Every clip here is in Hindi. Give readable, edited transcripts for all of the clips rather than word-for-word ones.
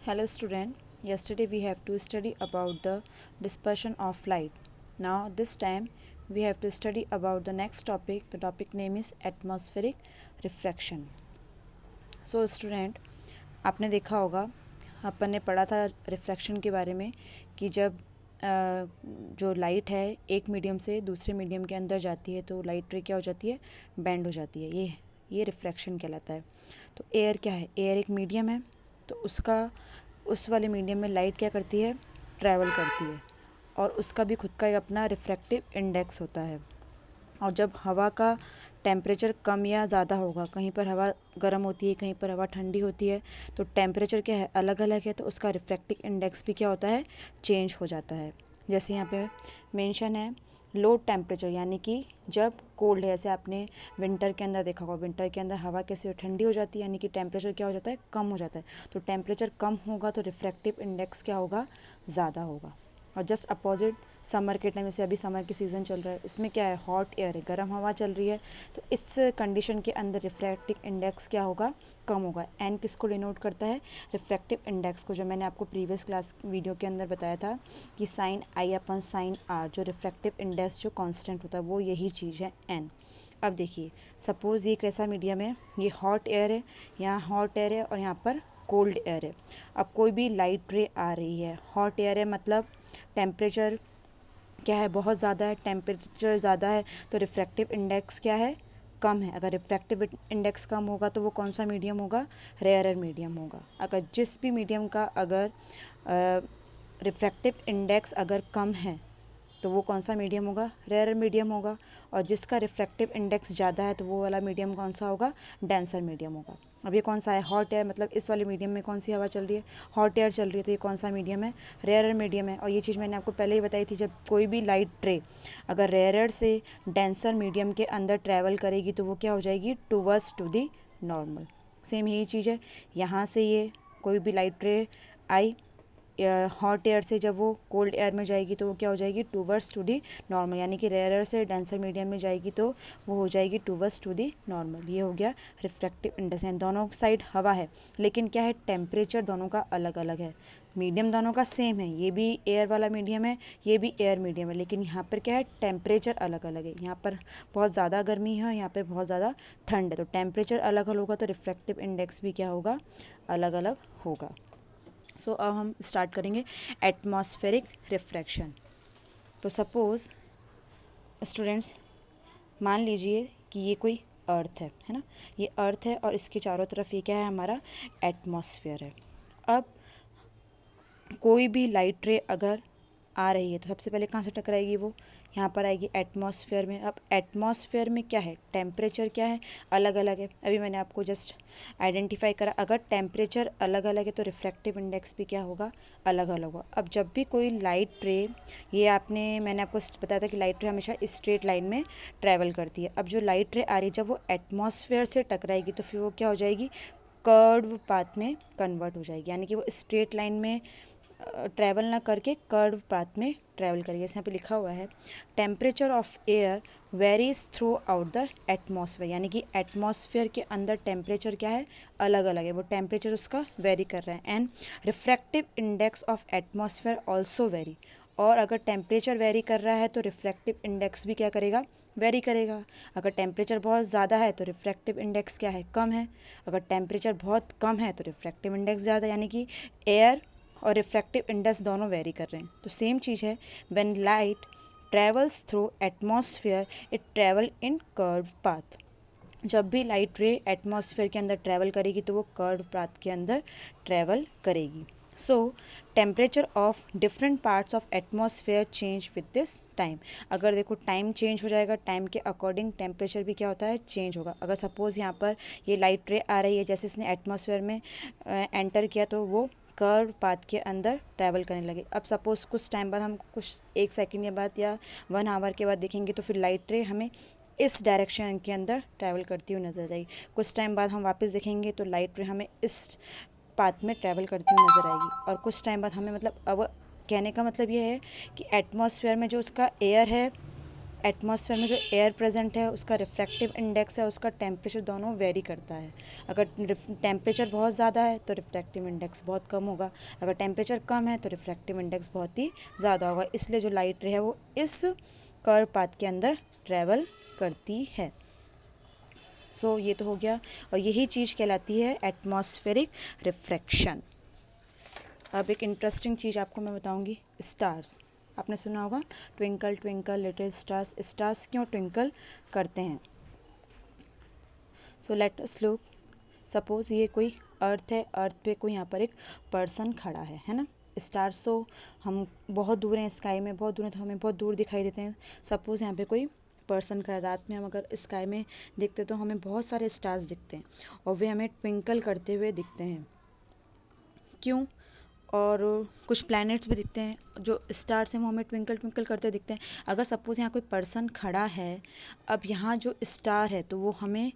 Hello student, yesterday we have to study about the dispersion of light. Now this time we have to study about the next topic. The topic name is atmospheric refraction. So student, आपने देखा होगा अपन ने पढ़ा था रिफ्रैक्शन के बारे में कि जब जो लाइट है एक मीडियम से दूसरे मीडियम के अंदर जाती है तो लाइट रे क्या हो जाती है, बेंड हो जाती है। ये रिफ्रैक्शन कहलाता है। तो एयर क्या है, एयर एक मीडियम है, तो उस वाले मीडियम में लाइट क्या करती है, ट्रैवल करती है और उसका भी खुद का एक अपना रिफ्रैक्टिव इंडेक्स होता है। और जब हवा का टेम्परेचर कम या ज़्यादा होगा, कहीं पर हवा गर्म होती है, कहीं पर हवा ठंडी होती है, तो टेम्परेचर क्या है, अलग अलग है, तो उसका रिफ्रैक्टिव इंडेक्स भी क्या होता है, चेंज हो जाता है। जैसे यहाँ पे मेंशन है लो टेम्परेचर, यानी कि जब कोल्ड है, जैसे आपने विंटर के अंदर देखा होगा, विंटर के अंदर हवा कैसे ठंडी हो जाती है, यानी कि टेम्परेचर क्या हो जाता है, कम हो जाता है। तो टेम्परेचर कम होगा तो रिफ्रैक्टिव इंडेक्स क्या होगा, ज़्यादा होगा। और जस्ट अपोजिट समर के टाइम, जैसे अभी समर की सीज़न चल रहा है, इसमें क्या है, हॉट एयर है, गर्म हवा चल रही है, तो इस कंडीशन के अंदर रिफ्रैक्टिव इंडेक्स क्या होगा, कम होगा। एन किसको डिनोट करता है, रिफ्रैक्टिव इंडेक्स को, जो मैंने आपको प्रीवियस क्लास वीडियो के अंदर बताया था कि sine I upon sine R, जो रिफ्रैक्टिव इंडेक्स जो कांस्टेंट होता है वो यही चीज़ है एन। अब देखिए, सपोज़ ये कैसा मीडियम है, ये हॉट एयर है, यहाँ हॉट एयर है और यहाँ पर कोल्ड एयर है। अब कोई भी लाइट रे आ रही है, हॉट एयर है मतलब टेम्परेचर क्या है, बहुत ज़्यादा है, टेम्परेचर ज़्यादा है तो रिफ्रैक्टिव इंडेक्स क्या है, कम है। अगर रिफ्रैक्टिव इंडेक्स कम होगा तो वो कौन सा मीडियम होगा, रेयरर मीडियम होगा। अगर जिस भी मीडियम का अगर रिफ्रैक्टिव इंडेक्स अगर कम है तो वो कौन सा मीडियम होगा, रेयर मीडियम होगा। और जिसका रिफ्रैक्टिव इंडेक्स ज़्यादा है तो वो वाला मीडियम कौन सा होगा, डेंसर मीडियम होगा। अब ये कौन सा है, हॉट एयर, मतलब इस वाले मीडियम में कौन सी हवा चल रही है, हॉट एयर चल रही है, तो ये कौन सा मीडियम है, रेयर मीडियम है। और ये चीज़ मैंने आपको पहले ही बताई थी, जब कोई भी लाइट रे अगर रेयर से डेंसर मीडियम के अंदर ट्रैवल करेगी तो वो क्या हो जाएगी, towards to the normal. Same यही चीज़ है, यहाँ से ये कोई भी लाइट रे आई हॉट एयर से, जब वो कोल्ड एयर में जाएगी तो वो क्या हो जाएगी, टूवर्ड्स टू दी नॉर्मल, यानी कि रेयर से डेंसर मीडियम में जाएगी तो वो हो जाएगी टूवर्ड्स टू दी नॉर्मल। ये हो गया रिफ्रैक्टिव इंडेक्स। दोनों साइड हवा है, लेकिन क्या है, टेम्परेचर दोनों का अलग अलग है। मीडियम दोनों का सेम है, ये भी एयर वाला मीडियम है, ये भी एयर मीडियम है, लेकिन यहाँ पर क्या है, टेम्परेचर अलग अलग है। यहाँ पर बहुत ज़्यादा गर्मी है, यहाँ पर बहुत ज़्यादा ठंड है, तो टेम्परेचर अलग अलग होगा तो रिफ्रैक्टिव इंडेक्स भी क्या होगा, अलग अलग होगा। सो अब हम स्टार्ट करेंगे एटमॉस्फेरिक रिफ्रैक्शन। तो सपोज़ स्टूडेंट्स, मान लीजिए कि ये कोई अर्थ है ना, ये अर्थ है और इसके चारों तरफ ये क्या है, हमारा एटमॉस्फेयर है। अब कोई भी लाइट रे अगर आ रही है तो सबसे पहले कहाँ से टकराएगी, वो यहाँ पर आएगी एटमॉस्फेयर में। अब एटमॉस्फेयर में क्या है, टेम्परेचर क्या है, अलग अलग है। अभी मैंने आपको जस्ट आइडेंटिफाई करा, अगर टेम्परेचर अलग अलग है तो रिफ्रैक्टिव इंडेक्स भी क्या होगा, अलग अलग होगा। अब जब भी कोई लाइट रे, मैंने आपको बताया था कि लाइट रे हमेशा स्ट्रेट लाइन में ट्रैवल करती है। अब जो लाइट रे आ रही है, जब वो एटमॉस्फेयर से टकराएगी तो फिर वो क्या हो जाएगी, कर्व पाथ में कन्वर्ट हो जाएगी, यानी कि वो स्ट्रेट लाइन में ट्रैवल ना करके कर्व पाथ में ट्रैवल करिए। यहाँ पे लिखा हुआ है temperature of air varies through out the atmosphere, यानी कि एटमॉस्फेयर के अंदर टेम्परेचर क्या है, अलग अलग है, वो टेम्परेचर उसका वेरी कर रहा है। And refractive index of atmosphere also very, और अगर टेम्परेचर वेरी कर रहा है तो रिफ्रैक्टिव इंडेक्स भी क्या करेगा, वेरी करेगा। अगर टेम्परेचर बहुत ज़्यादा है तो रिफ्रैक्टिव इंडेक्स क्या है, कम है। अगर टेम्परेचर बहुत कम है तो रिफ्रैक्टिव इंडेक्स ज़्यादा, यानी कि एयर और रिफ्रैक्टिव इंडेक्स दोनों वेरी कर रहे हैं। तो सेम चीज़ है, when light travels through atmosphere it travel in curve path. जब भी लाइट रे एटमॉस्फेयर के अंदर ट्रैवल करेगी तो वो कर्व पाथ के अंदर ट्रैवल करेगी। सो temperature of different parts of atmosphere change with this time. अगर देखो टाइम चेंज हो जाएगा, टाइम के अकॉर्डिंग टेम्परेचर भी क्या होता है, चेंज होगा। अगर सपोज़ यहाँ पर ये लाइट रे आ रही है, जैसे इसने एटमॉस्फेयर में एंटर किया तो वो कर्व पाथ के अंदर ट्रैवल करने लगे। अब सपोज़ कुछ टाइम बाद, हम कुछ 1 सेकंड के बाद या 1 आवर के बाद देखेंगे तो फिर लाइट रे हमें इस डायरेक्शन के अंदर ट्रैवल करती हुई नजर आएगी। कुछ टाइम बाद हम वापस देखेंगे तो लाइट रे हमें इस पाथ में ट्रैवल करती हुई नजर आएगी। और कुछ टाइम बाद हमें, मतलब अब कहने का मतलब ये है कि एटमॉस्फेयर में जो उसका एयर है एटमॉस्फेयर में जो एयर प्रेजेंट है उसका रिफ्रैक्टिव इंडेक्स है, उसका टेम्परेचर दोनों वेरी करता है। अगर टेम्परेचर बहुत ज़्यादा है तो रिफ्रैक्टिव इंडेक्स बहुत कम होगा, अगर टेम्परेचर कम है तो रिफ्रैक्टिव इंडेक्स बहुत ही ज़्यादा होगा। इसलिए जो लाइट रे है वो इस कर्व पाथ के अंदर ट्रैवल करती है। सो ये तो हो गया, और यही चीज़ कहलाती है एटमॉस्फेरिक रिफ्रैक्शन। अब एक इंटरेस्टिंग चीज़ आपको मैं बताऊंगी, स्टार्स। आपने सुना होगा twinkle twinkle little stars, stars क्यों ट्विंकल करते हैं। So let us look, suppose ये कोई अर्थ है, अर्थ पे कोई यहाँ पर एक पर्सन खड़ा है ना। स्टार्स तो हम बहुत दूर हैं, स्काई में बहुत दूर हैं, तो हमें बहुत दूर दिखाई देते हैं। सपोज़ यहाँ पे कोई पर्सन खड़ा है, रात में हम अगर स्काई में देखते तो हमें बहुत सारे स्टार्स दिखते हैं और वे हमें ट्विंकल करते हुए दिखते हैं। क्यों? और कुछ प्लैनेट्स भी दिखते हैं, जो स्टार्स हैं वो हमें ट्विंकल ट्विंकल करते दिखते हैं। अगर सपोज़ यहाँ कोई पर्सन खड़ा है, अब यहाँ जो स्टार है तो वो हमें,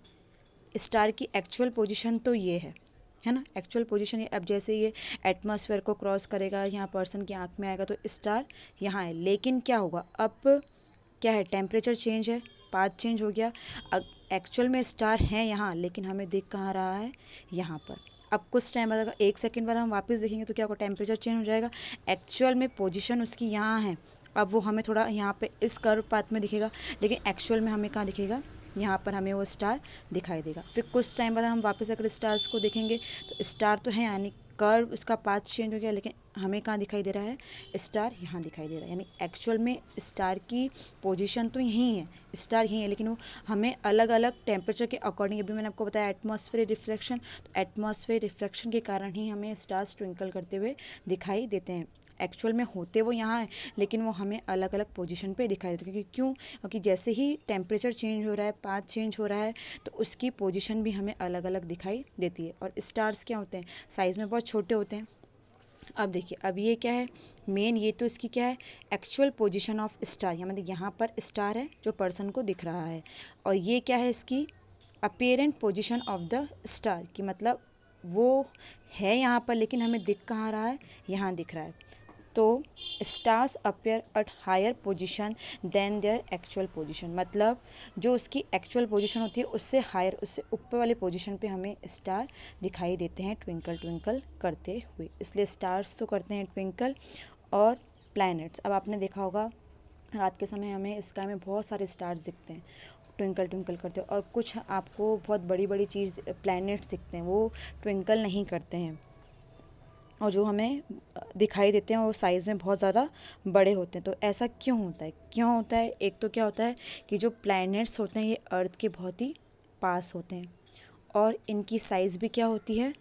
स्टार की एक्चुअल पोजीशन तो ये है ना, एक्चुअल पोजीशन ये। अब जैसे ये एटमॉस्फेयर को क्रॉस करेगा, यहाँ पर्सन की आँख में आएगा तो स्टार यहाँ है। लेकिन क्या होगा, अब क्या है, टेम्परेचर चेंज है, पाथ चेंज हो गया। एक्चुअल में स्टार है यहाँ, लेकिन हमें दिख कहाँ रहा है, यहाँ पर। अब कुछ टाइम बाद, अगर 1 सेकंड बाद हम वापस देखेंगे तो क्या होगा, टेम्परेचर चेंज हो जाएगा। एक्चुअल में पोजीशन उसकी यहाँ है, अब वो हमें थोड़ा यहाँ पे इस कर्व पाथ में दिखेगा, लेकिन एक्चुअल में हमें कहाँ दिखेगा, यहाँ पर हमें वो स्टार दिखाई देगा। फिर कुछ टाइम बाद हम वापस अगर स्टार्स को देखेंगे तो स्टार तो है, यानी कर्व उसका पाथ चेंज हो गया, लेकिन हमें कहाँ दिखाई दे रहा है, स्टार यहाँ दिखाई दे रहा है। यानी एक्चुअल में स्टार की पोजीशन तो यहीं है, स्टार यहीं है, लेकिन वो हमें अलग अलग टेम्परेचर के अकॉर्डिंग, अभी मैंने आपको बताया एटमॉस्फेयर रिफ्लेक्शन, तो एटमॉस्फेयर रिफ्लेक्शन के कारण ही हमें स्टार्स ट्विंकल करते हुए दिखाई देते हैं। एक्चुअल में होते वो यहाँ है, लेकिन वो हमें अलग अलग पोजीशन पे दिखाई देते हैं। क्यों? क्योंकि जैसे ही टेम्परेचर चेंज हो रहा है, पाथ चेंज हो रहा है, तो उसकी पोजीशन भी हमें अलग अलग दिखाई देती है। और स्टार्स क्या होते हैं, साइज़ में बहुत छोटे होते हैं। अब देखिए, अब ये क्या है, मेन ये तो इसकी क्या है, एक्चुअल पोजीशन ऑफ स्टार, या मतलब यहाँ पर स्टार है जो पर्सन को दिख रहा है, और ये क्या है, इसकी अपीयरेंट पोजीशन ऑफ द स्टार, की मतलब वो है यहाँ पर, लेकिन हमें दिख कहाँ रहा है, यहाँ दिख रहा है। तो stars appear at higher position than their actual position, मतलब जो उसकी एक्चुअल पोजीशन होती है उससे हायर, उससे ऊपर वाली पोजीशन पे हमें स्टार दिखाई देते हैं ट्विंकल ट्विंकल करते हुए। इसलिए स्टार्स तो करते हैं ट्विंकल। और प्लैनेट्स, अब आपने देखा होगा रात के समय हमें स्काई में बहुत सारे स्टार्स दिखते हैं ट्विंकल ट्विंकल करते हैं, और कुछ आपको बहुत बड़ी बड़ी चीज़ प्लैनेट्स दिखते हैं, वो ट्विंकल नहीं करते हैं, और जो हमें दिखाई देते हैं वो साइज़ में बहुत ज़्यादा बड़े होते हैं। तो ऐसा क्यों होता है, क्यों होता है? एक तो क्या होता है कि जो प्लैनेट्स होते हैं ये अर्थ के बहुत ही पास होते हैं, और इनकी साइज़ भी क्या होती है,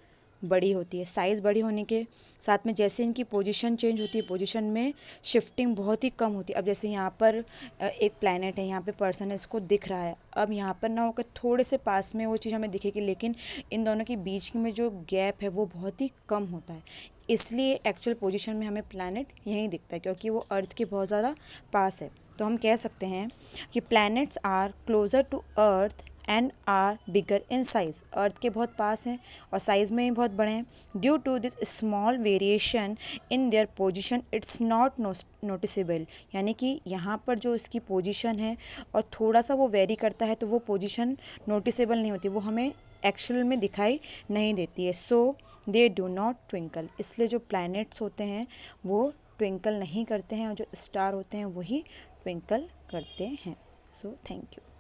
बड़ी होती है। साइज़ बड़ी होने के साथ में जैसे इनकी पोजीशन चेंज होती है, पोजीशन में शिफ्टिंग बहुत ही कम होती है। अब जैसे यहाँ पर एक प्लैनेट है, यहाँ पे पर्सन है, इसको दिख रहा है, अब यहाँ पर ना होकर थोड़े से पास में वो चीज़ हमें दिखेगी, लेकिन इन दोनों के बीच में जो गैप है वो बहुत ही कम होता है। इसलिए एक्चुअल पोजीशन में हमें प्लैनेट यहीं दिखता है, क्योंकि वो अर्थ के बहुत ज़्यादा पास है। तो हम कह सकते हैं कि planets are closer to earth and are bigger in size, earth के बहुत पास हैं और साइज़ में ही बहुत बड़े हैं। Due to this small variation in their position it's not noticeable, यानी कि यहाँ पर जो इसकी पोजीशन है और थोड़ा सा वो वेरी करता है, तो वो पोजीशन नोटिसेबल नहीं होती, वो हमें एक्चुअल में दिखाई नहीं देती है। सो दे डू नॉट ट्विंकल, इसलिए जो प्लैनेट्स होते हैं वो ट्विंकल नहीं करते हैं, और जो स्टार होते हैं वही ट्विंकल करते हैं। So thank you.